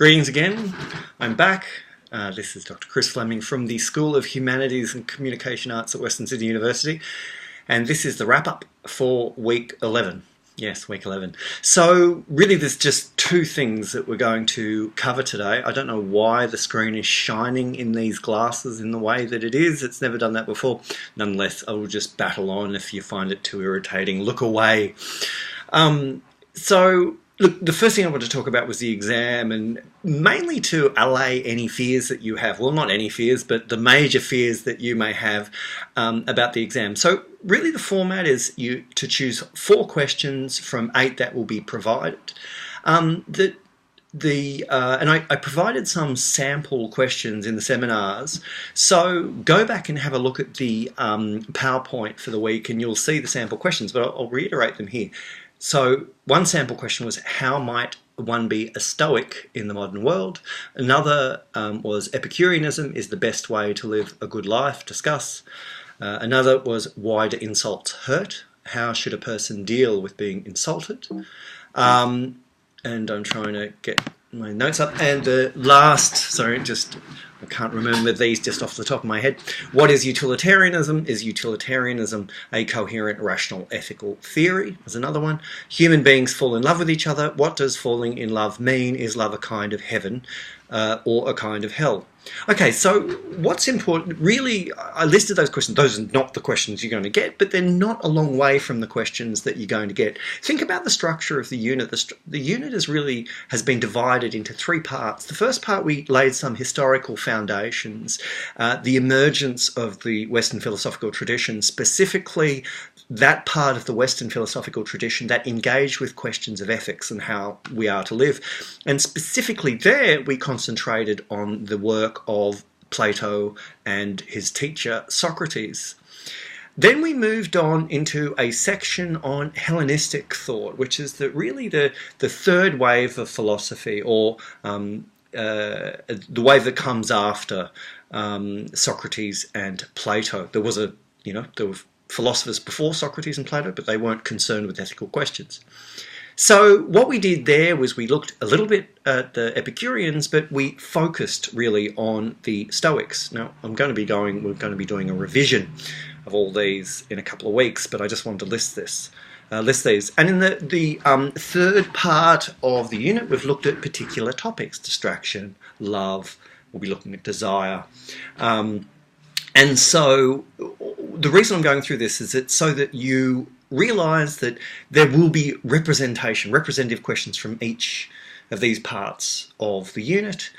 Greetings again. I'm back. This is Dr. Chris Fleming from the School of Humanities and Communication Arts at Western Sydney University, and this is the wrap-up for week 11. Yes, week 11. So really there's just two things that we're going to cover today. I don't know why the screen is shining in these glasses in the way that it is. It's never done that before. Nonetheless, I will just battle on. If you find it too irritating, look away. Look, the first thing I wanted to talk about was the exam, and mainly to allay any fears that you have. Well, not any fears, but the major fears that you may have about the exam. So really the format is you to choose 4 questions from 8 that will be provided. And I provided some sample questions in the seminars, so go back and have a look at the PowerPoint for the week and you'll see the sample questions, but I'll reiterate them here. So one sample question was, how might one be a Stoic in the modern world? Another was, Epicureanism is the best way to live a good life, discuss. Another was, why do insults hurt? How should a person deal with being insulted? And I'm trying to get my notes up. And the last, I can't remember these just off the top of my head. What is utilitarianism? Is utilitarianism a coherent, rational, ethical theory? There's another one. Human beings fall in love with each other. What does falling in love mean? Is love a kind of heaven or a kind of hell? Okay, so what's important, really, I listed those questions. Those are not the questions you're going to get, but they're not a long way from the questions that you're going to get. Think about the structure of the unit. The unit has been divided into 3 parts. The first part, we laid some historical foundations, the emergence of the Western philosophical tradition, specifically that part of the Western philosophical tradition that engaged with questions of ethics and how we are to live. And specifically there, we concentrated on the work of Plato and his teacher Socrates. Then we moved on into a section on Hellenistic thought, which is the third wave of philosophy, or the wave that comes after Socrates and Plato. There were philosophers before Socrates and Plato, but they weren't concerned with ethical questions. So what we did there was we looked a little bit at the Epicureans, but we focused really on the Stoics. Now, we're going to be doing a revision of all these in a couple of weeks, but I just wanted to list these. And in the third part of the unit, we've looked at particular topics: distraction, love. We'll be looking at desire. And so the reason I'm going through this is it's so that you realise that there will be representative questions from each of these parts of the unit,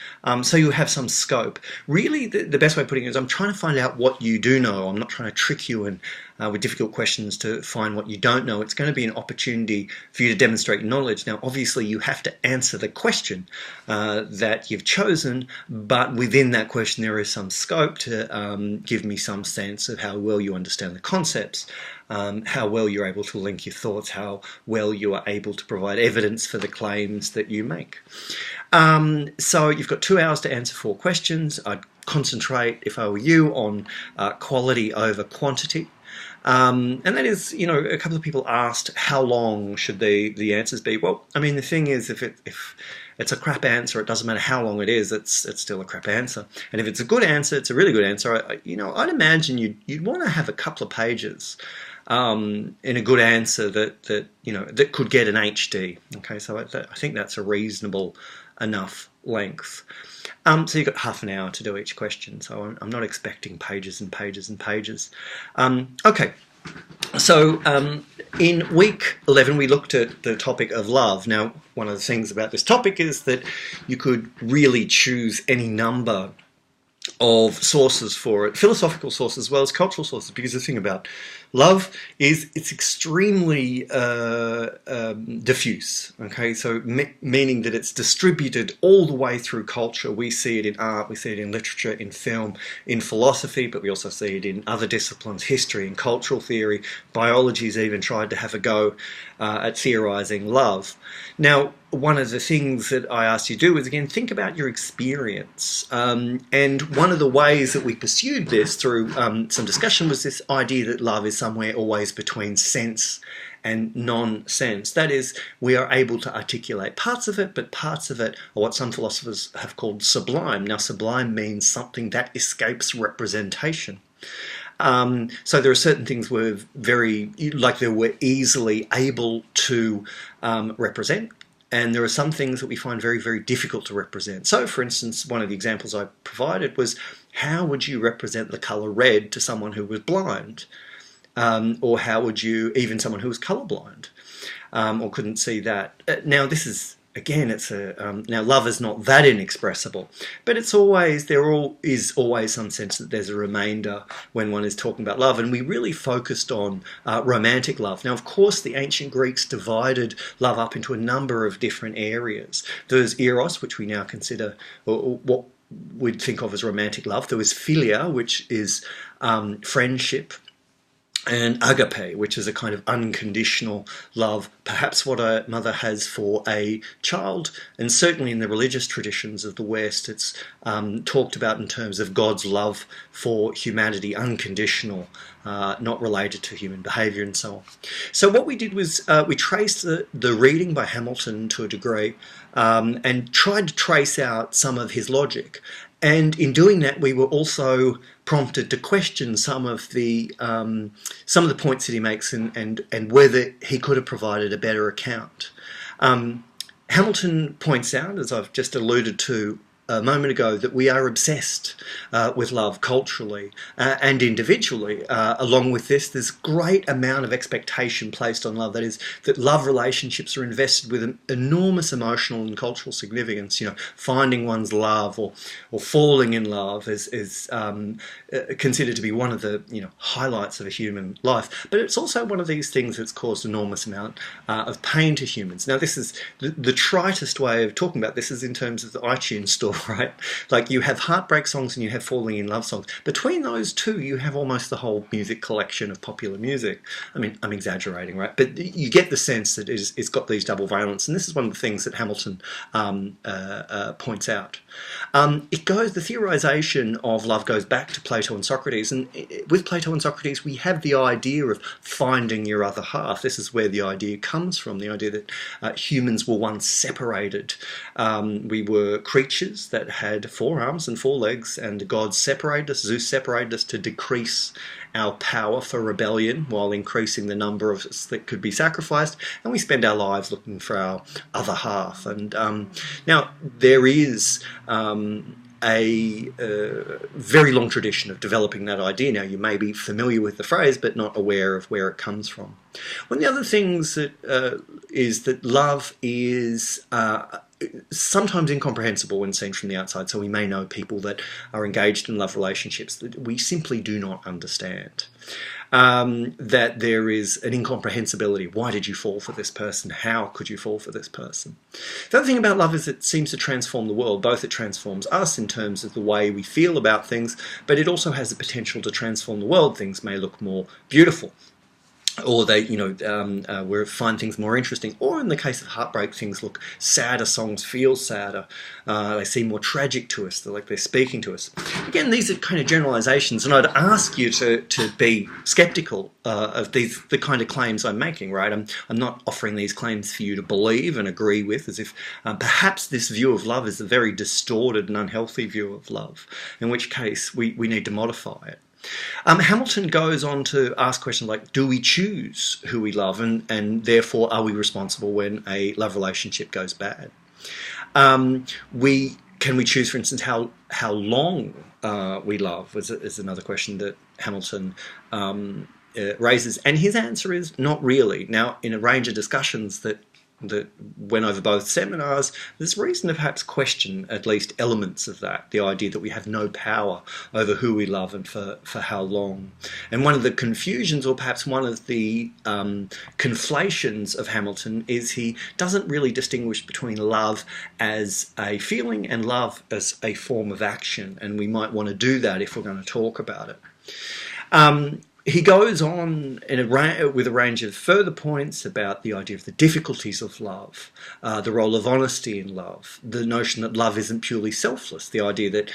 so you have some scope. Really, the best way of putting it is I'm trying to find out what you do know. I'm not trying to trick you and with difficult questions to find what you don't know. It's going to be an opportunity for you to demonstrate your knowledge. Now, obviously, you have to answer the question that you've chosen, but within that question there is some scope to give me some sense of how well you understand the concepts, how well you're able to link your thoughts, how well you are able to provide evidence for the claims that you make. So you've got 2 hours to answer 4 questions. I'd concentrate, if I were you, on quality over quantity. And that is, a couple of people asked how long should the answers be. Well, I mean, the thing is, if it's a crap answer, it doesn't matter how long it is, it's still a crap answer. And if it's a good answer, it's a really good answer. I'd imagine you'd want to have a couple of pages in a good answer that could get an HD. Okay, so I think that's a reasonable enough length. So you've got half an hour to do each question, so I'm not expecting pages and pages and pages. Okay, so in week 11 we looked at the topic of love. Now, one of the things about this topic is that you could really choose any number of sources for it, philosophical sources as well as cultural sources, because the thing about love is it's extremely diffuse, okay, so meaning that it's distributed all the way through culture. We see it in art, we see it in literature, in film, in philosophy, but we also see it in other disciplines, history and cultural theory. Biology's even tried to have a go at theorising love. Now, one of the things that I asked you to do is, again, think about your experience. And one of the ways that we pursued this through some discussion was this idea that love is somewhere always between sense and nonsense. That is, we are able to articulate parts of it, but parts of it are what some philosophers have called sublime. Now, sublime means something that escapes representation. So there are certain things we're we're easily able to represent, and there are some things that we find very, very difficult to represent. So, for instance, one of the examples I provided was, how would you represent the colour red to someone who was blind? Or how would you, even someone who was colourblind, or couldn't see that? Now, this is, again, now love is not that inexpressible, but there is always some sense that there's a remainder when one is talking about love, and we really focused on romantic love. Now, of course, the ancient Greeks divided love up into a number of different areas. There's eros, which we now consider, or what we'd think of as romantic love. There was philia, which is friendship, and agape, which is a kind of unconditional love, perhaps what a mother has for a child. And certainly in the religious traditions of the West, it's talked about in terms of God's love for humanity, unconditional, not related to human behaviour and so on. So what we did was we traced the reading by Hamilton to a degree, and tried to trace out some of his logic. And in doing that, we were also prompted to question some of the points that he makes, and whether he could have provided a better account. Hamilton points out, as I've just alluded to a moment ago, that we are obsessed with love culturally and individually. Along with this, there's great amount of expectation placed on love. That is, that love relationships are invested with an enormous emotional and cultural significance. You know, finding one's love or falling in love is considered to be one of the highlights of a human life. But it's also one of these things that's caused an enormous amount of pain to humans. Now, this is the tritest way of talking about this is in terms of the iTunes store. Right? Like, you have heartbreak songs and you have falling in love songs. Between those two, you have almost the whole music collection of popular music. I mean, I'm exaggerating, right? But you get the sense that it's got these double valence, and this is one of the things that Hamilton points out. The theorization of love goes back to Plato and Socrates, and with Plato and Socrates, we have the idea of finding your other half. This is where the idea comes from, the idea that humans were once separated. We were creatures that had 4 arms and 4 legs, and the gods separated us, Zeus separated us to decrease our power for rebellion while increasing the number of us that could be sacrificed, and we spend our lives looking for our other half. And now there is a very long tradition of developing that idea. Now, you may be familiar with the phrase, but not aware of where it comes from. One of the other things that is that love is sometimes incomprehensible when seen from the outside. So we may know people that are engaged in love relationships that we simply do not understand. That there is an incomprehensibility. Why did you fall for this person? How could you fall for this person? The other thing about love is it seems to transform the world. Both it transforms us in terms of the way we feel about things, but it also has the potential to transform the world. Things may look more beautiful, or they, we find things more interesting. Or in the case of heartbreak, things look sadder, songs feel sadder, they seem more tragic to us, they're speaking to us. Again, these are kind of generalizations, and I'd ask you to be skeptical of the kind of claims I'm making, right? I'm not offering these claims for you to believe and agree with, as if perhaps this view of love is a very distorted and unhealthy view of love, in which case we need to modify it. Hamilton goes on to ask questions like, do we choose who we love, and therefore are we responsible when a love relationship goes bad? Can we choose, for instance, how long we love is another question that Hamilton raises, and his answer is not really. Now, in a range of discussions that went over both seminars, there's reason to perhaps question at least elements of that, the idea that we have no power over who we love and for how long. And one of the confusions, or perhaps one of the conflations of Hamilton, is he doesn't really distinguish between love as a feeling and love as a form of action, and we might want to do that if we're going to talk about it. He goes on with a range of further points about the idea of the difficulties of love, the role of honesty in love, the notion that love isn't purely selfless, the idea that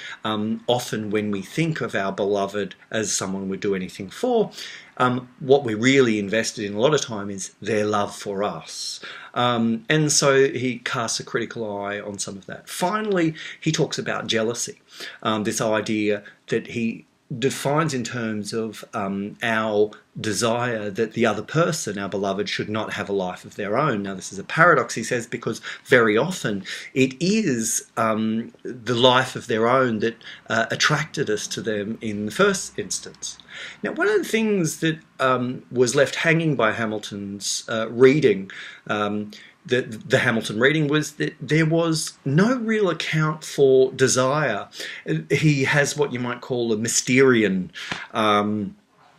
often when we think of our beloved as someone we'd do anything for, what we're really invested in a lot of time is their love for us. And so he casts a critical eye on some of that. Finally, he talks about jealousy, this idea that he defines in terms of our desire that the other person, our beloved, should not have a life of their own. Now, this is a paradox, he says, because very often it is the life of their own that attracted us to them in the first instance. Now, one of the things that was left hanging by Hamilton's reading, the Hamilton reading, was that there was no real account for desire. He has what you might call a Mysterian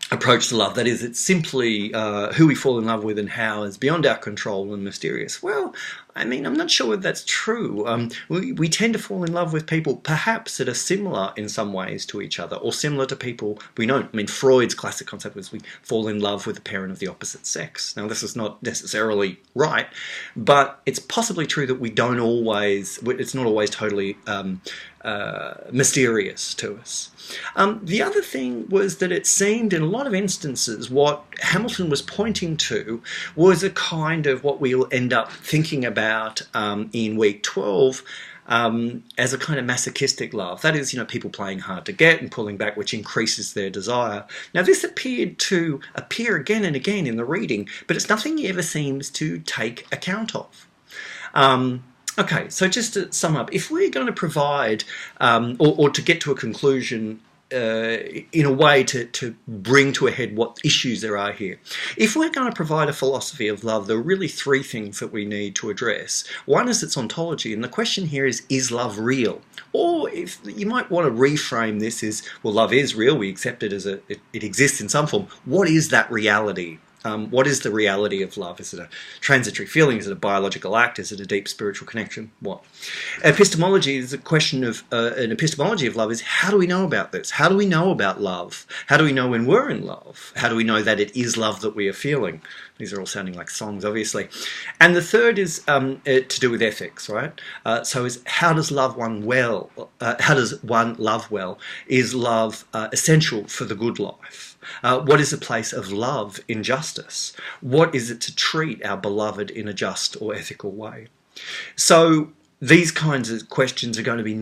approach to love. That is, it's simply who we fall in love with and how is beyond our control and mysterious. Well, I mean, I'm not sure whether that's true. We tend to fall in love with people perhaps that are similar in some ways to each other, or similar to people we know. I mean, Freud's classic concept was we fall in love with a parent of the opposite sex. Now, this is not necessarily right, but it's possibly true that we don't always, it's not always totally mysterious to us. The other thing was that it seemed in a lot of instances what Hamilton was pointing to was a kind of what we'll end up thinking about in week 12 as a kind of masochistic love. That is, people playing hard to get and pulling back, which increases their desire. Now, this appeared to appear again and again in the reading, but it's nothing he ever seems to take account of. Okay, so just to sum up, if we're going to provide, or to get to a conclusion in a way to bring to a head what issues there are here, if we're going to provide a philosophy of love, there are really three things that we need to address. One is its ontology, and the question here is love real? Or if you might want to reframe this is, well, love is real, we accept it as it exists in some form. What is that reality? What is the reality of love? Is it a transitory feeling? Is it a biological act? Is it a deep spiritual connection? What? Epistemology is a question of, an epistemology of love is, how do we know about this? How do we know about love? How do we know when we're in love? How do we know that it is love that we are feeling? These are all sounding like songs, obviously. And the third is to do with ethics, right? So is how does one love well? Is love essential for the good life? What is the place of love in justice? What is it to treat our beloved in a just or ethical way? So these kinds of questions are going to be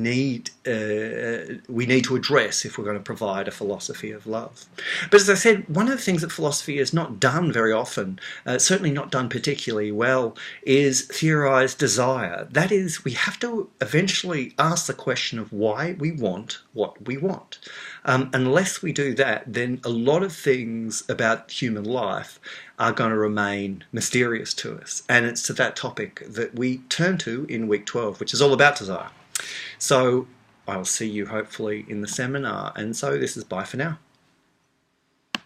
we need to address if we're going to provide a philosophy of love. But as I said, one of the things that philosophy has not done very often, certainly not done particularly well, is theorise desire. That is, we have to eventually ask the question of why we want what we want. Unless we do that, then a lot of things about human life are going to remain mysterious to us. And it's to that topic that we turn to in week 12, which is all about desire. So I'll see you hopefully in the seminar. And so this is bye for now.